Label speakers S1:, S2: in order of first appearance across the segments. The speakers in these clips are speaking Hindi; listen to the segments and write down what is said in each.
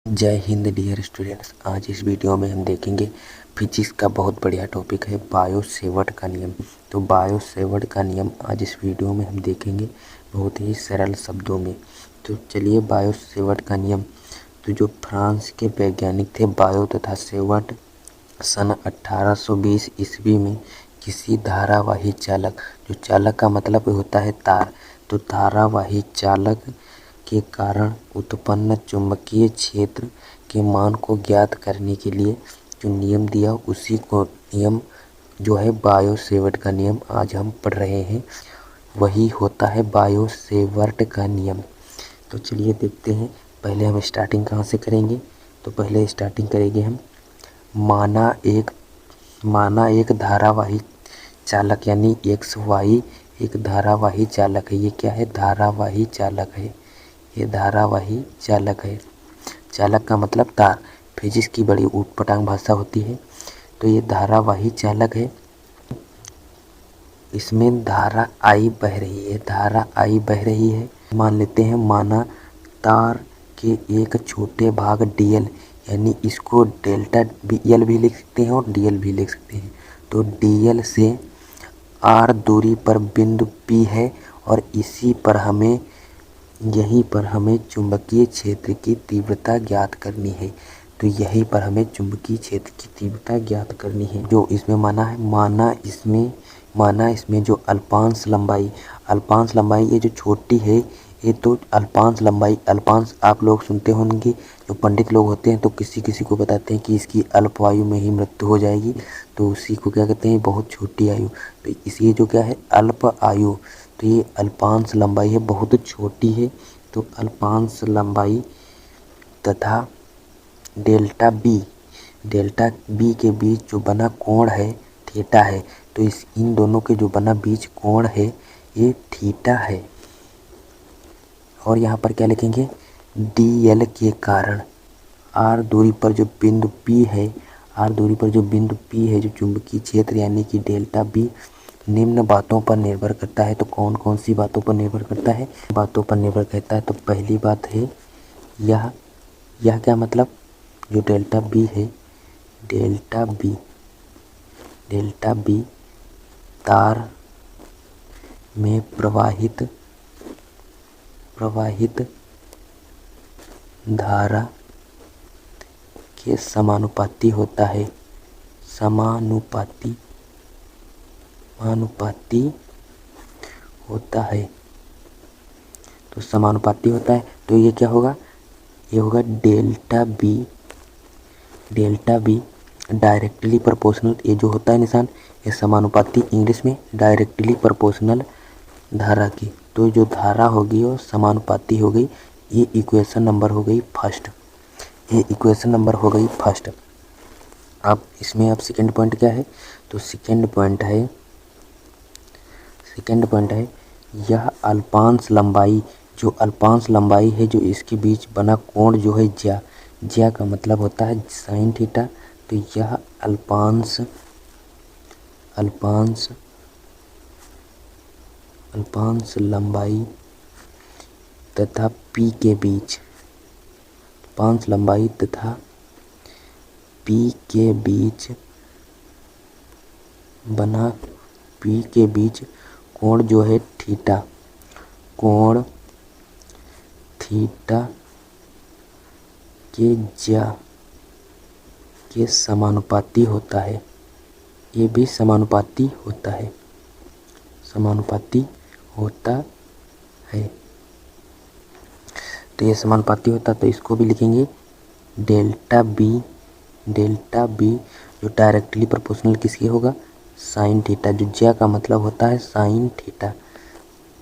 S1: जय हिंद डियर स्टूडेंट्स। आज इस वीडियो में हम देखेंगे फिजिक्स का बहुत बढ़िया टॉपिक है बायो सेवर्ट का नियम। तो बायो सेवर्ट का नियम आज इस वीडियो में हम देखेंगे बहुत ही सरल शब्दों में। तो चलिए, बायो सेवर्ट का नियम। तो जो फ्रांस के वैज्ञानिक थे बायो तथा सेवर्ट, सन 1820 ईस्वी में किसी धारावाही चालक, जो चालक का मतलब होता है तार, तो धारावाही चालक के कारण उत्पन्न चुंबकीय क्षेत्र के मान को ज्ञात करने के लिए जो नियम दिया, उसी को नियम जो है बायो सेवर्ट का नियम आज हम पढ़ रहे हैं। वही होता है बायो सेवर्ट का नियम। तो चलिए देखते हैं। पहले हम स्टार्टिंग कहाँ से करेंगे? तो पहले स्टार्टिंग करेंगे हम माना एक धारावाही चालक यानी एक्स वाई एक धारावाही चालक है। ये क्या है? धारावाही चालक है। ये धारावाही चालक है। चालक का मतलब तार। फिजिक्स की बड़ी ऊटपटांग भाषा होती है। तो ये धारावाही चालक है। इसमें धारा आई बह रही है। धारा आई बह रही है। मान लेते हैं, माना तार के एक छोटे भाग डीएल, यानी इसको डेल्टा एल भी लिख सकते हैं और डीएल भी लिख सकते हैं। तो डीएल से आर दूरी पर बिंदु पी है और यहीं पर हमें चुंबकीय क्षेत्र की तीव्रता ज्ञात करनी है। तो यहीं पर हमें चुंबकीय क्षेत्र की तीव्रता ज्ञात करनी है। जो इसमें माना है, माना इसमें जो अल्पांश लंबाई ये जो छोटी है, ये तो अल्पांश लंबाई, अल्पांश आप लोग सुनते होंगे। जो पंडित लोग होते हैं तो किसी किसी को बताते हैं कि इसकी अल्प आयु में ही मृत्यु हो जाएगी, तो उसी को क्या कहते हैं? बहुत छोटी आयु। तो इसी जो क्या है? अल्प आयु। तो ये अल्पांश लंबाई है, बहुत छोटी है। तो अल्पांश लंबाई तथा डेल्टा बी के बीच जो बना कोण है थीटा है। तो इन दोनों के जो बना बीच कोण है ये थीटा है। और यहाँ पर क्या लिखेंगे? डी एल के कारण आर दूरी पर जो बिंदु P है, जो चुंबकीय क्षेत्र यानी कि डेल्टा बी, निम्न बातों पर निर्भर करता है। तो कौन कौन सी बातों पर निर्भर करता है? बातों पर निर्भर करता है। तो पहली बात है यह क्या मतलब? जो डेल्टा बी है, डेल्टा बी तार में प्रवाहित धारा के समानुपाती होता है। समानुपाती होता है। तो समानुपाती होता है। तो ये क्या होगा? ये होगा डेल्टा बी डायरेक्टली प्रोपोर्शनल। ये जो होता है निशान, ये समानुपाती, इंग्लिश में डायरेक्टली प्रोपोर्शनल धारा की। तो जो धारा होगी वो समानुपाती हो गई। ये इक्वेशन नंबर हो गई फर्स्ट। अब इसमें अब सेकंड पॉइंट क्या है? तो सेकंड पॉइंट है यह अल्पांश लंबाई है, जो इसके बीच बना कोण जो है ज्या का मतलब होता है साइन थीटा। तो यह अल्पांश लंबाई तथा P के बीच कोण जो है थीटा के ज्या के समानुपाती होता है। ये भी समानुपाती होता है। तो ये समानुपाती होता है। तो इसको भी लिखेंगे डेल्टा बी जो डायरेक्टली प्रोपोर्शनल किसके होगा? Sine theta. जो ज्या का मतलब होता है साइन थीटा।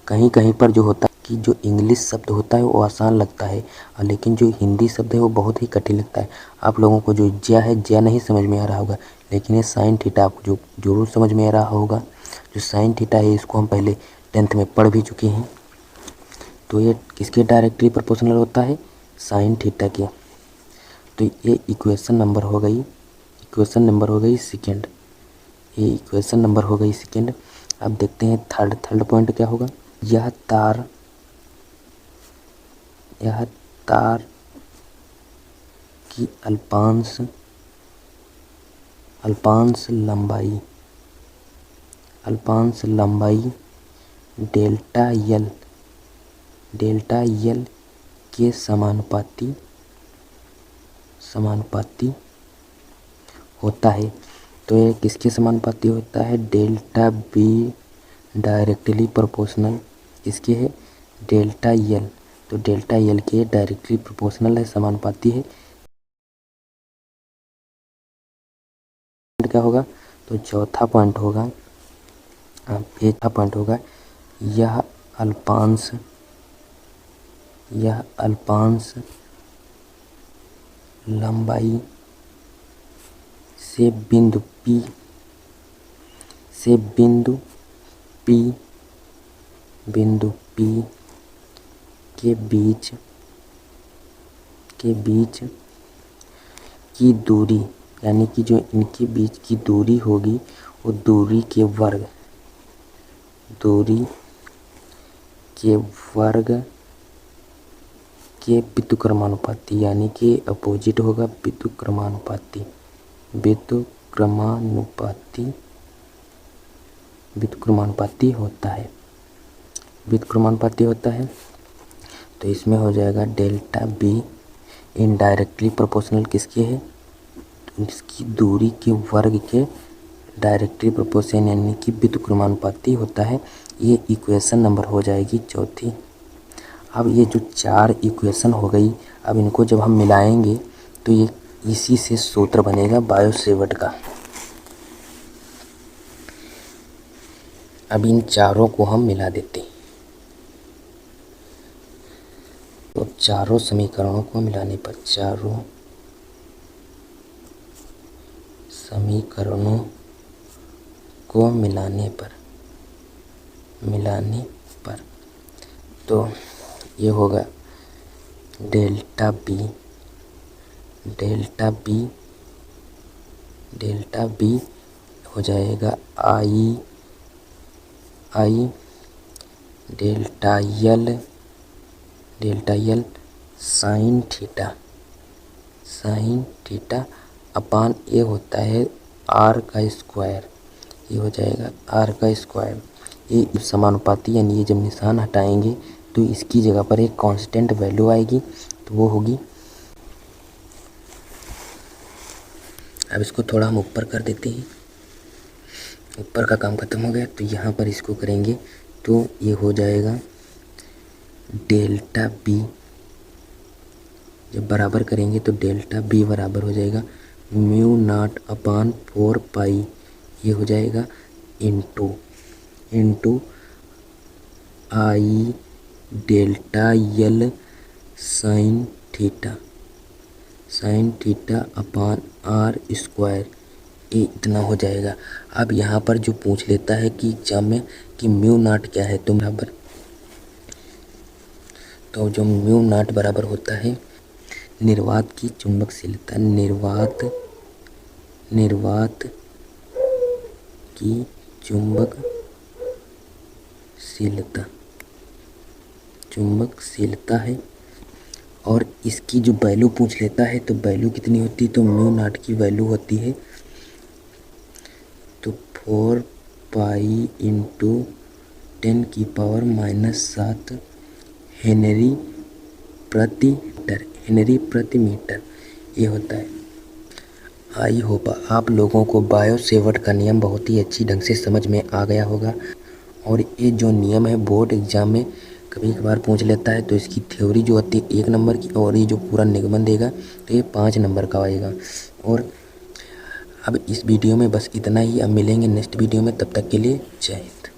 S1: कहीं कहीं पर जो होता है कि जो इंग्लिश शब्द होता है वो आसान लगता है, और लेकिन जो हिंदी शब्द है वो बहुत ही कठिन लगता है। आप लोगों को जो ज्या नहीं समझ में आ रहा होगा, लेकिन ये साइन थीटा आपको जो जरूर समझ में आ रहा होगा। जो साइन थीटा है इसको हम पहले 10th में पढ़ भी चुके हैं। तो ये किसके डायरेक्टली प्रोपोर्शनल होता है? साइन थीटा के। तो ये इक्वेशन नंबर हो गई सेकंड। ये इक्वेशन नंबर हो गई सेकंड। अब देखते हैं थर्ड पॉइंट क्या होगा? यह तार की अल्पांश लंबाई डेल्टा यल के समानुपाती होता है। तो ये किसके समानुपाती होता है? डेल्टा बी डायरेक्टली प्रोपोर्शनल किसके है? डेल्टा यल। तो डेल्टा यल के डायरेक्टली प्रोपोर्शनल है, समानुपाती है। क्या होगा? तो चौथा पॉइंट होगा, यह अल्पांश लंबाई से बिंदु P के बीच की दूरी, यानी कि जो इनके बीच की दूरी होगी वो दूरी के वर्ग के व्युत्क्रमानुपाती, यानी कि अपोजिट होगा व्युत्क्रमानुपाती होता है। तो इसमें हो जाएगा डेल्टा बी इनडायरेक्टली प्रोपोर्शनल किसके है? इसकी दूरी के वर्ग के डायरेक्टली प्रोपोर्शनल, यानी कि व्युत्क्रमानुपाती होता है। ये इक्वेशन नंबर हो जाएगी चौथी। अब ये जो 4 इक्वेशन हो गई, अब इनको जब हम मिलाएंगे तो ये इसी से सूत्र बनेगा बायो-सेवर्ट का। अब इन चारों को हम मिला देते हैं। तो चारों समीकरणों को मिलाने पर तो ये होगा डेल्टा बी हो जाएगा आई डेल्टा यल साइन थीटा अपान ए होता है आर का स्क्वायर। ये हो जाएगा आर का स्क्वायर। ये समानुपाती, यानी ये जब निशान हटाएंगे तो इसकी जगह पर एक कांस्टेंट वैल्यू आएगी, तो वो होगी। अब इसको थोड़ा हम ऊपर कर देते हैं। ऊपर का काम खत्म हो गया, तो यहाँ पर इसको करेंगे तो ये हो जाएगा डेल्टा बी। जब बराबर करेंगे तो डेल्टा बी बराबर हो जाएगा म्यू नॉट अपान 4 पाई। ये हो जाएगा into I delta l sine theta upon r square. ये इतना हो जाएगा। अब यहाँ पर जो पूछ लेता है कि एग्जाम में कि म्यू नॉट क्या है, तो बराबर, तो जो म्यू नॉट बराबर होता है निर्वात की चुंबकशीलता, निर्वात की चुंबकशीलता है। और इसकी जो वैल्यू पूछ लेता है तो वैल्यू कितनी होती है? तो म्यू नॉट की वैल्यू होती है तो 4 पाई इंटू 10⁻⁻7 हेनरी प्रति मीटर ये होता है। आई होप आप लोगों को बायो-सेवर्ट का नियम बहुत ही अच्छी ढंग से समझ में आ गया होगा। और ये जो नियम है बोर्ड एग्जाम में कभी कभार पूछ लेता है, तो इसकी थ्योरी जो होती है 1 नंबर की, और ये जो पूरा निगमन देगा तो ये 5 नंबर का आएगा। और अब इस वीडियो में बस इतना ही। अब मिलेंगे नेक्स्ट वीडियो में, तब तक के लिए जय हिंद।